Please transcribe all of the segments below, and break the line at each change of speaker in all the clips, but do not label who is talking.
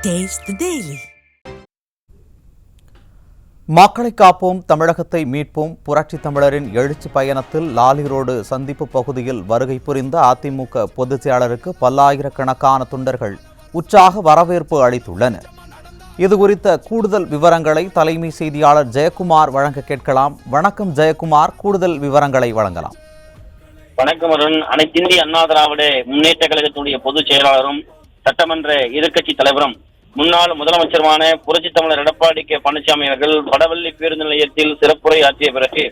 Taste the Daily.
மக்களை காப்போம், தமிழகத்தை மீட்போம் புரட்சி தமிழரின் எழுச்சி பயணத்தில் லாலி ரோடு சந்திப்பு பகுதியில் வருகை புரிந்த அதிமுக பொதுச் செயலாளருக்கு பல்லாயிரக்கணக்கான தொண்டர்கள் உற்சாக வரவேற்பு அளித்துள்ளனர். இதுகுறித்த கூடுதல் விவரங்களை தலைமை செய்தியாளர் ஜெயக்குமார் வழங்க கேட்கலாம். வணக்கம் ஜெயக்குமார், கூடுதல் விவரங்களை வழங்கலாம்.
வணக்கம் அருண். அனைத்திந்திய அண்ணா திராவிட முன்னேற்ற கழகத்துடைய பொதுச் செயலாளரும் சட்டமன்ற எதிர்க்கட்சி தலைவரும் முன்னாள் முதலமைச்சருமான புரட்சி தமிழர் எடப்பாடி கே பழனிசாமி அவர்கள் வடவள்ளி பேருந்து நிலையத்தில் சிறப்புரை ஆற்றிய பிறகு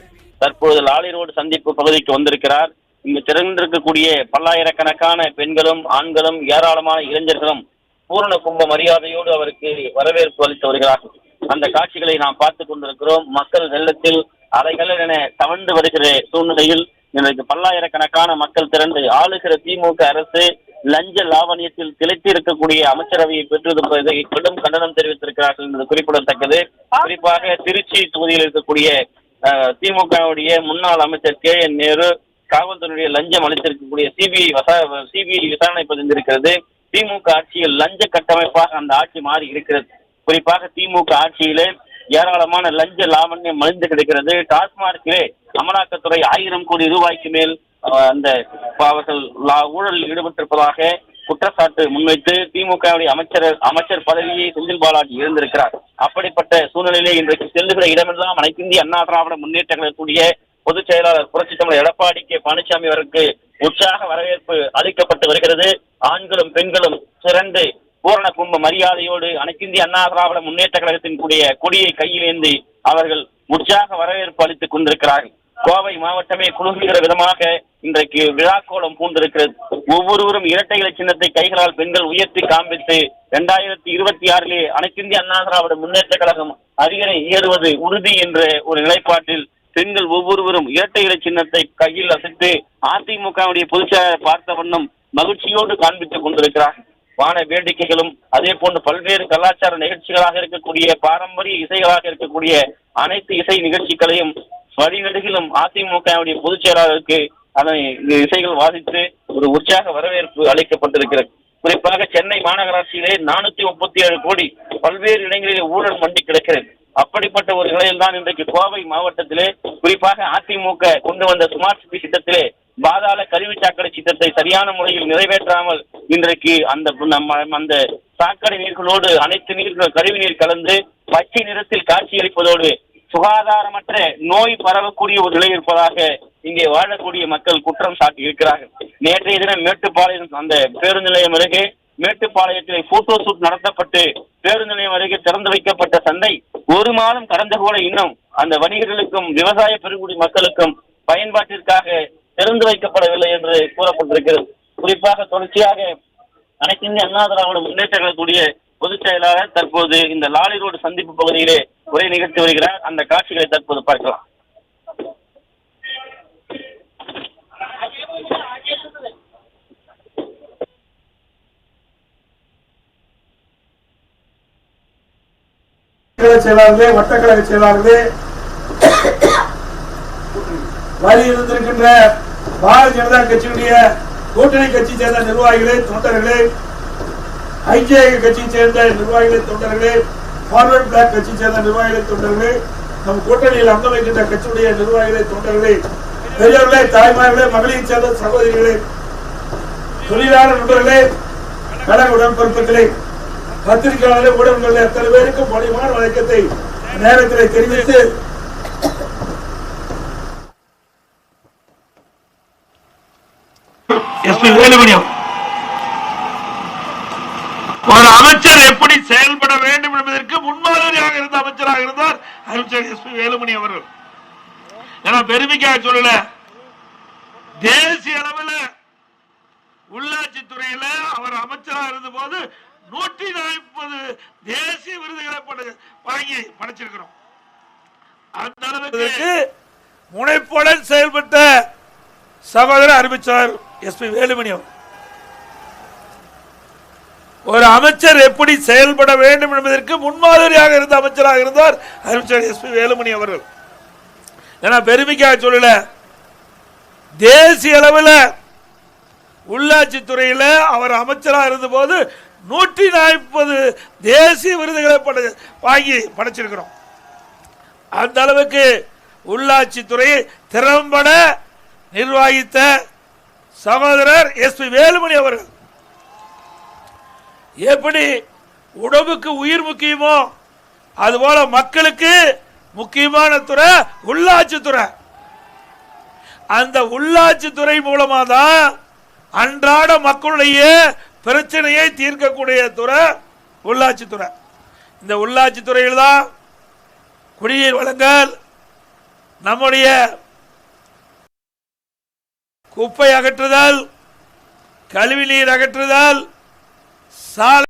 தற்பொழுது லாலி ரோடு சந்திப்பு பகுதிக்கு வந்திருக்கிறார். இங்கு திறந்திருக்கக்கூடிய பல்லாயிரக்கணக்கான பெண்களும் ஆண்களும் ஏராளமான இளைஞர்களும் பூரண கும்ப மரியாதையோடு அவருக்கு வரவேற்பு அளித்து வருகிறார்கள். அந்த காட்சிகளை நாம் பார்த்துக் கொண்டிருக்கிறோம். மக்கள் வெள்ளத்தில் அலைகள் என தவழ்ந்து வருகிற சூழ்நிலையில் இன்றைக்கு பல்லாயிரக்கணக்கான மக்கள் திரண்டு ஆளுகிற திமுக அரசு லஞ்ச லாவணியத்தில் திளைத்து இருக்கக்கூடிய அமைச்சரவையை பெற்றிருப்பதை கடும் கண்டனம் தெரிவித்திருக்கிறார்கள் என்பது குறிப்பிடத்தக்கது. குறிப்பாக திருச்சி தொகுதியில் இருக்கக்கூடிய திமுகவுடைய முன்னாள் அமைச்சர் கே என் நேரு காவல்துறையுடைய லஞ்சம் அளித்திருக்கக்கூடிய சிபிஐ விசாரணை பதிந்திருக்கிறது. திமுக ஆட்சியில் லஞ்ச கட்டமைப்பாக அந்த ஆட்சி மாறி இருக்கிறது. குறிப்பாக திமுக ஆட்சியிலே ஏராளமான லஞ்ச லாவண்யம் மலிந்து கிடக்கிறது. டாஸ்மார்க்கிலே அமலாக்கத்துறை 1000 கோடி ரூபாய்க்கு மேல் அந்த அவர்கள் ஊழலில் ஈடுபட்டிருப்பதாக குற்றச்சாட்டு முன்வைத்து திமுகவுடைய அமைச்சர் பதவியை செந்தில் பாலாஜி இழந்திருக்கிறார். அப்படிப்பட்ட சூழ்நிலையிலே இன்றைக்கு செல்லுகிற இடமெல்லாம் அனைத்திந்திய அண்ணா திராவிட முன்னேற்ற கழகத்துடைய பொதுச் செயலாளர் புரட்சி தமிழர் எடப்பாடி கே பழனிசாமி அவருக்கு உற்சாக வரவேற்பு அளிக்கப்பட்டு வருகிறது. ஆண்களும் பெண்களும் சிறந்து பூரண கும்ப மரியாதையோடு அனைத்திந்திய அண்ணா திராவிட முன்னேற்ற கழகத்தின் கூடிய கொடியை கையில் ஏந்தி அவர்கள் உற்சாக வரவேற்பு அளித்துக் கொண்டிருக்கிறார்கள். கோவை மாவட்டமே குலுங்குகிற விதமாக இன்றைக்கு விழாக்கோலம் பூண்டிருக்கிறது. ஒவ்வொருவரும் இரட்டை இலை சின்னத்தை கைகளால் பெண்கள் உயர்த்தி காண்பித்து 2026 அனைத்திந்திய அண்ணா திராவிட முன்னேற்ற கழகம் அரியணை ஏறுவது உறுதி என்ற ஒரு நிலைப்பாட்டில் பெண்கள் ஒவ்வொருவரும் இரட்டை இலை சின்னத்தை கையில் அசைத்து அதிமுகவுடைய பொதுச்செயலாளர் பார்த்த வண்ணம் மகிழ்ச்சியோடு காண்பித்துக் கொண்டிருக்கிறார். வான வேடிக்கைகளும் அதே போன்று பல்வேறு கலாச்சார நிகழ்ச்சிகளாக இருக்கக்கூடிய பாரம்பரிய இசைகளாக இருக்கக்கூடிய அனைத்து இசை நிகழ்ச்சிகளையும் வழிநெடுகிலும் அதிமுகவுடைய பொதுச் செயலாளருக்கு அதனை இசைகள் வாசித்து ஒரு உற்சாக வரவேற்பு அளிக்கப்பட்டிருக்கிறது. குறிப்பாக சென்னை மாநகராட்சியிலே 437 கோடி பல்வேறு இடங்களிலே ஊழல் மண்டி கிடக்கிறது. அப்படிப்பட்ட ஒரு நிலையில் தான் இன்றைக்கு கோவை மாவட்டத்திலே குறிப்பாக அதிமுக கொண்டு வந்த ஸ்மார்ட் சிட்டி திட்டத்திலே பாதாள கழிவு சாக்கடை திட்டத்தை சரியான முறையில் நிறைவேற்றாமல் இன்றைக்கு அந்த சாக்கடை நீர்களோடு அனைத்து நீர்கள் கழிவு நீர் கலந்து பச்சை நிறத்தில் காட்சியளிப்பதோடு சுகாதாரமற்ற நோய் பரவக்கூடிய ஒரு நிலை இருப்பதாக இங்கே வாழக்கூடிய மக்கள் குற்றம் சாட்டி இருக்கிறார்கள். நேற்றைய தினம் மேட்டுப்பாளையம் அந்த பேருந்து நிலையம் அருகே மேட்டுப்பாளையத்தில் போட்டோ ஷூட் நடத்தப்பட்டு பேருந்து நிலையம் அருகே திறந்து வைக்கப்பட்ட சந்தை 1 மாதம் கடந்த கூட இன்னும் அந்த வணிகர்களுக்கும் விவசாய பெருங்குடி மக்களுக்கும் பயன்பாட்டிற்காக திறந்து வைக்கப்படவில்லை என்று கூறப்பட்டிருக்கிறது. குறிப்பாக தொடர்ச்சியாக அனைத்திந்திய அண்ணா திராவிட முன்னேற்ற கழகத்துடைய பொதுச் செயலாளர் தற்போது இந்த லாலி ரோடு சந்திப்பு பகுதியிலே உரை நிகழ்த்தி வருகிறார். அந்த காட்சிகளை தற்போது பார்க்கலாம்.
செயலாளர்களே, வட்டக்கழக செயலாளர்களே, வலியுறுத்திருக்கின்ற பாரதிய ஜனதா கட்சியுடைய கூட்டணி கட்சியை சேர்ந்த நிர்வாகிகளே, தொண்டர்களே, ஐஜேஐ கட்சியை சேர்ந்த நிர்வாகிகளே, தொண்டர்களே, ஃபார்வர்ட் பிளாக் கட்சியை சேர்ந்த நிர்வாகிகளே, தொண்டர்களே, நம் கூட்டணியில் அங்க வைக்கின்ற கட்சியுடைய நிர்வாகிகளே, தொண்டர்களே, பெரியவர்களே, தாய்மார்களே, மகளிரை சேர்ந்த சகோதரிகளே, தொழிலாளர் நண்பர்களே, கழக உடன்பிறப்புகளே, பத்திரிகையாளர்களே, ஊடகங்களே, அத்தனை பேருக்கும் பணிவான வணக்கத்தை நேரத்தில் தெரிவித்து
ஒரு அமைச்சர் எப்படி செயல்பட வேண்டும் என்பதற்கு முன்மாதிரியாக இருந்த அமைச்சராக இருந்தார் அமைச்சர் எஸ்.பி. வேலுமணி அவர்கள். பெருமைக்காக சொல்லல, தேசிய அளவில் உள்ளாட்சி துறையில அவர் அமைச்சராக இருந்த போது 140 தேசிய விருதுகளை வாங்கி படைச்சிருக்கிறோம். அந்த அளவுக்கு முனைப்புடன் செயல்பட்ட சகோதரர் அறிவிச்சார் எஸ்.பி. வேலுமணி அவர். ஒரு அமைச்சர் எப்படி செயல்பட வேண்டும் என்பதற்கு முன்மாதிரியாக இருந்த அமைச்சராக இருந்தார் அமைச்சர் எஸ்.பி. வேலுமணி அவர்கள். பெருமைக்காக சொல்லல, தேசிய அளவில் உள்ளாட்சி துறையில அவர் அமைச்சராக இருந்த போது 140 தேசிய விருதுகளை வாங்கி படைச்சிருக்கிறோம். அந்த அளவுக்கு உள்ளாட்சி துறையை திறம்பட நிர்வகித்த சகோதரர் எஸ்பி வேலுமணி அவர்கள். எப்படி உடம்புக்கு உயிர் முக்கியமோ அதுபோல மக்களுக்கு முக்கியமான துறை உள்ளாட்சி துறை. அந்த உள்ளாட்சி துறை மூலமா தான் அன்றாட மக்களுடைய பிரச்சனையை தீர்க்கக்கூடிய துறை உள்ளாட்சி துறை. இந்த உள்ளாட்சி துறையில் தான் குடிநீர் வழங்கல், நம்முடைய குப்பை அகற்றுதல், கழிவு நீர் அகற்றுதல், சாலை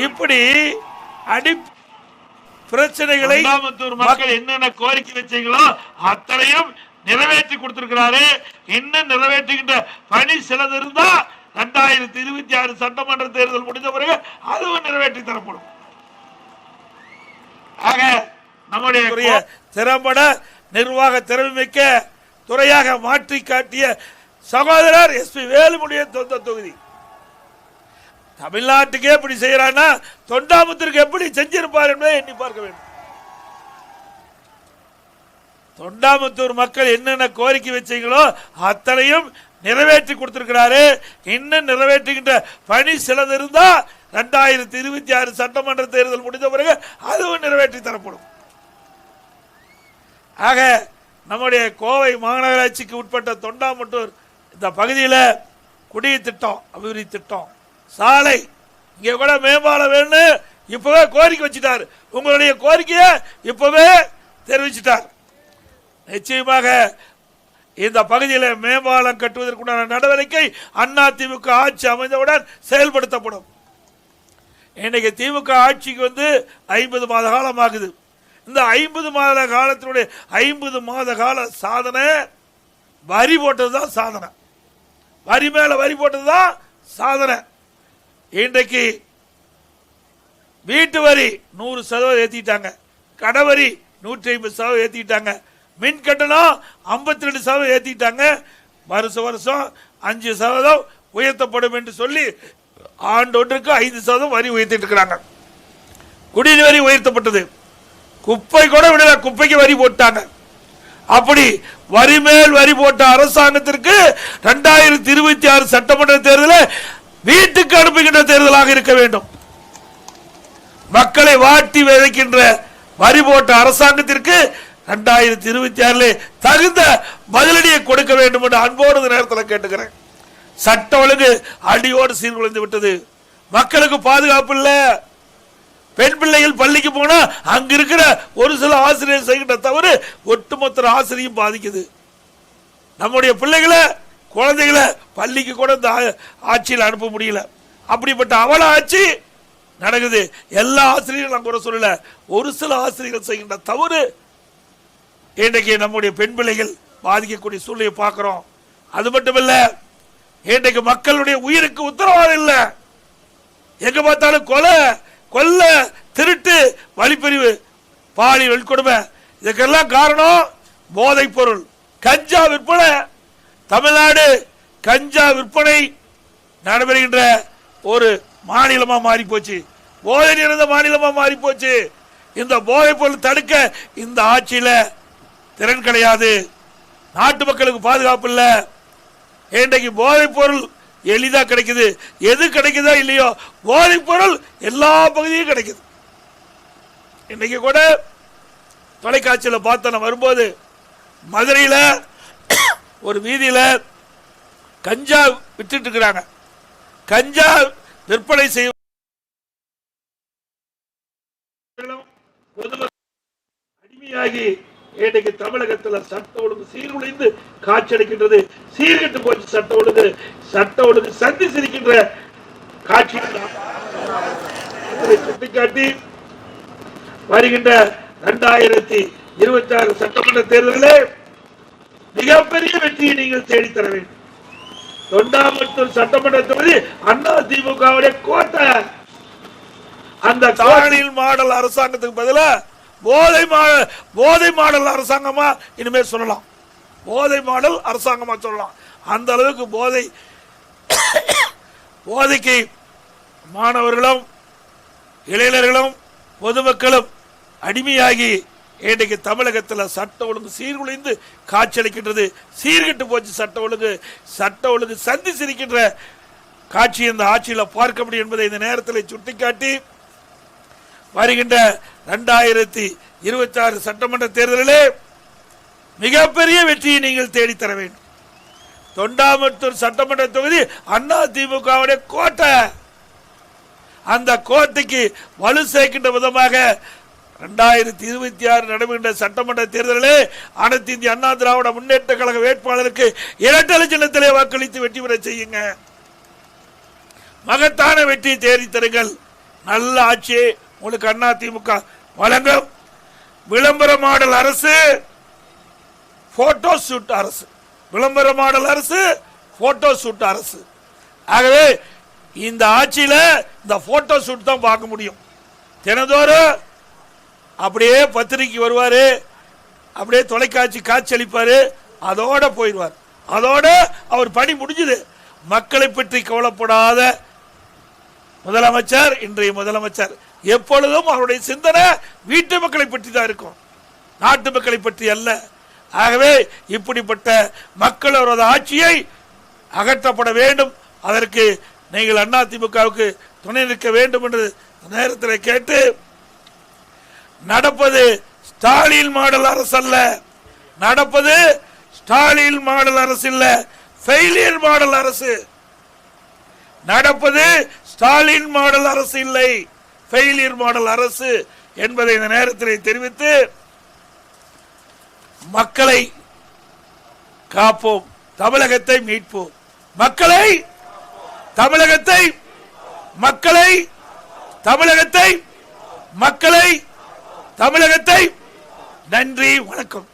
இப்படி அடி பிரச்சனைகளை மக்கள் என்னென்ன கோரிக்கை வச்சீங்களோ அத்தனையும் நிறைவேற்றி கொடுத்திருக்கிறாரு. இன்னும் நிறைவேற்றுகின்ற பணி சிலது இருந்தா 2026 சட்டமன்ற தேர்தல் முடிந்த பிறகு அதுவும் நிறைவேற்றி தரப்படும். ஆக நம்முடைய திறம்பட நிர்வாக திறமைமிக்க துறையாக மாற்றி காட்டிய சகோதரர் எஸ்பி வேலுமணிய சொந்த தொகுதி. தமிழ்நாட்டுக்கே எப்படி செய்யறான்னா தொண்டாமுத்தூருக்கு எப்படி செஞ்சிருப்பார் என்பதை எண்ணி பார்க்க வேண்டும். தொண்டாமுத்தூர் மக்கள் என்னென்ன கோரிக்கை வச்சீங்களோ அத்தனையும் நிறைவேற்றி கொடுத்திருக்கிறாரு. இன்னும் நிறைவேற்றுகின்ற பணி சிலது இருந்தா 2026 சட்டமன்ற தேர்தல் முடிந்த பிறகு அதுவும் நிறைவேற்றி தரப்படும். ஆக நம்முடைய கோவை மாநகராட்சிக்கு உட்பட்ட தொண்டாமுத்தூர் இந்த பகுதியில் குடிநீர் திட்டம், அபிவிருத்தி திட்டம், சாலை, இங்க கூட மேம்பாலம் வேணும் இப்பவே கோரிக்கை வச்சுட்டார். உங்களுடைய கோரிக்கையை இப்பவே தெரிவிச்சிட்டார். நிச்சயமாக இந்த பகுதியில் மேம்பாலம் கட்டுவதற்குண்டான நடவடிக்கை அதிமுக ஆட்சி அமைந்தவுடன் செயல்படுத்தப்படும். இன்னைக்கு திமுக ஆட்சிக்கு 50 மாத காலம் ஆகுது. இந்த 50 மாத காலத்தினுடைய 50 மாத கால சாதனை வரி போட்டதுதான் சாதனை. வரி மேல வரி போட்டதுதான் சாதனை. இன்றைக்கு வீட்டு வரி 100% ஏத்திட்டாங்க, கடவரி 150% ஏத்திட்டாங்க, மின் கட்டணம் 52% ஏத்திட்டாங்க. வருஷம் 5% உயர்த்தப்படும் என்று சொல்லி ஆண்டொன்றுக்கு 5% வரி உயர்த்திட்டு இருக்கிறாங்க. குடிநீர் வரி உயர்த்தப்பட்டது. குப்பை கூட விடல, குப்பைக்கு வரி போட்டாங்க. அப்படி வரி மேல் வரி போட்ட அரசாங்கத்திற்கு 2026 சட்டமன்ற தேர்தலில் வீட்டுக்கு அனுப்புகின்ற தேர்தலாக இருக்க வேண்டும். மக்களை வாட்டி விதைக்கின்ற வரி போட்ட அரசாங்கத்திற்கு 2026 தகுந்த பதிலடியை கொடுக்க வேண்டும் என்று அன்போடு நேரத்தில் கேட்டுக்கிறேன். சட்ட ஒழுங்கு அடியோடு சீர்குலைந்து விட்டது. மக்களுக்கு பாதுகாப்பு இல்ல. பெண் பிள்ளைகள் பள்ளிக்கு போனா அங்க இருக்கிற ஒரு சில ஆசிரியர் செய்கின்ற தவறு ஒட்டுமொத்த ஆசிரியரும் பாதிக்குது. நம்முடைய பிள்ளைகளை, குழந்தைகளை பள்ளிக்கு கூட இந்த ஆட்சியில் அனுப்ப முடியல. அப்படிப்பட்ட அவல ஆட்சி நடக்குது. எல்லா ஆசிரியர்களும் நான் குறை சொல்லல, ஒரு சில ஆசிரியர்கள் செய்கின்ற தவறு இன்றைக்கு நம்முடைய பெண் பிள்ளைகள் பாதிக்கக்கூடிய சூழ்நிலையை பார்க்கிறோம். அது மட்டுமல்ல, இன்றைக்கு மக்களுடைய உயிருக்கு உத்தரவாதம் இல்லை. எங்க பார்த்தாலும் கொலை, கொல்ல, திருட்டு, வழிப்பறிவு, பாலியல் வன்கொடுமை. இதுக்கெல்லாம் காரணம் போதைப் பொருள், கஞ்சா விற்பனை. தமிழ்நாடு கஞ்சா விற்பனை நடைபெறுகின்ற ஒரு மாநிலமா மாறி போச்சு. போதை நிறைந்த மாநிலமா மாறி போச்சு. இந்த போதைப் பொருள் தடுக்க இந்த ஆட்சியில திறன் கிடையாது. நாட்டு மக்களுக்கு பாதுகாப்பு இல்லை. இன்றைக்கு போதைப் பொருள் எளிதா கிடைக்குது. எது கிடைக்குதோ இல்லையோ போதைப் பொருள் எல்லா பகுதியும் கிடைக்குது. இன்னைக்கு கூட தொலைக்காட்சியில் பார்த்த வரும்போது மதுரையில் ஒரு வீதியில கஞ்சா விட்டுட்டு இருக்கிறாங்க. கஞ்சா விற்பனை செய்ய அடிமையாகி இன்றைக்கு தமிழகத்தில் சட்ட ஒழுங்கு சீர்குலைந்து காட்சியளிக்கின்றது. சீர்கெட்டு போச்சு சட்ட ஒழுங்கு. சட்ட ஒழுங்கு சந்தி சிரிக்கின்ற காட்சி சுட்டிக்காட்டி வருகின்ற 2026 சட்டமன்ற தேர்தலில் மிகப்பெரிய வெற்றியை நீங்கள் தேடித்தர வேண்டும். தொண்டாமுத்தூர் சட்டமன்ற தொகுதி அதிமுகவுடைய கோட்டை. அந்த காணியில் மாடல் அரசாங்கத்துக்கு பதிலா போதை மாடல் அரசாங்கமா இனிமேல் சொல்லலாம். போதை மாடல் அரசாங்கமா சொல்லலாம். அந்த அளவுக்கு போதைக்கு மாணவர்களும் இளைஞர்களும் பொதுமக்களும் அடிமையாகி இன்றைக்கு தமிழகத்தில் சட்ட ஒழுங்கு சீர்குலைந்து காட்சியளிக்கின்றது. சீர்கெட்டு போச்சு சட்ட ஒழுங்கு சந்தி சிரிக்கின்ற காட்சி இந்த ஆட்சியில் பார்க்க முடியும் என்பதை இந்த நேரத்தில் சுட்டிக்காட்டி வருகின்ற 2026 சட்டமன்ற தேர்தலிலே மிகப்பெரிய வெற்றியை நீங்கள் தேடித்தர வேண்டும். தொண்டாமுத்தூர் சட்டமன்ற தொகுதி அதிமுகவுடைய கோட்டை. அந்த கோட்டைக்கு வலு சேர்க்கின்ற விதமாக 2026 நடைபெறுகின்ற சட்டமன்ற தேர்தலிலே அனைத்து இந்திய அண்ணா திராவிட முன்னேற்ற கழக வேட்பாளருக்கு இரட்டை சின்னத்திலே வாக்களித்து வெற்றி பெற செய்யுங்க. மகத்தான வெற்றியை தேடி தருங்கள். நல்ல ஆட்சியை உங்களுக்கு அதிமுக வழங்கும். விளம்பர மாடல் அரசு, போட்டோ ஷூட் அரசு, விளம்பர மாடல் அரசு, போட்டோ ஷூட் அரசு. ஆகவே இந்த ஆட்சியில இந்த போட்டோ ஷூட் தான் பார்க்க முடியும். தினந்தோறும் அப்படியே பத்திரிக்கை வருவாரு, அப்படியே தொலைக்காட்சி காட்சியளிப்பாரு, அதோட போயிடுவார். அதோட அவர் பணி முடிஞ்சது. மக்களை பற்றி கவலைப்படாத முதலமைச்சர் இன்றைய முதலமைச்சர். எப்பொழுதும் அவருடைய சிந்தனை வீட்டு மக்களை பற்றி தான் இருக்கும், நாட்டு மக்களை பற்றி அல்ல. ஆகவே இப்படிப்பட்ட மக்களோட ஆட்சியை அகற்றப்பட வேண்டும். அதற்கு நீங்கள் அதிமுகவுக்கு துணை நிற்க வேண்டும் என்று நேரத்தில் கேட்டு, நடப்பது ஸ்டாலின் மாடல் அரசு அல்ல, நடப்பது ஸ்டாலின் மாடல் அரசு இல்ல, ஃபெயிலியர் மாடல் அரசு. நடப்பது ஸ்டாலின் மாடல் அரசு இல்லை, ஃபெயிலியர் மாடல் அரசு என்பதை இந்த நேரத்தில் தெரிவித்து, மக்களை காப்போம், தமிழகத்தை மீட்போம். மக்களை தமிழகத்தை மக்களை தமிழகத்தை மக்களை தமிழகத்தை. நன்றி, வணக்கம்.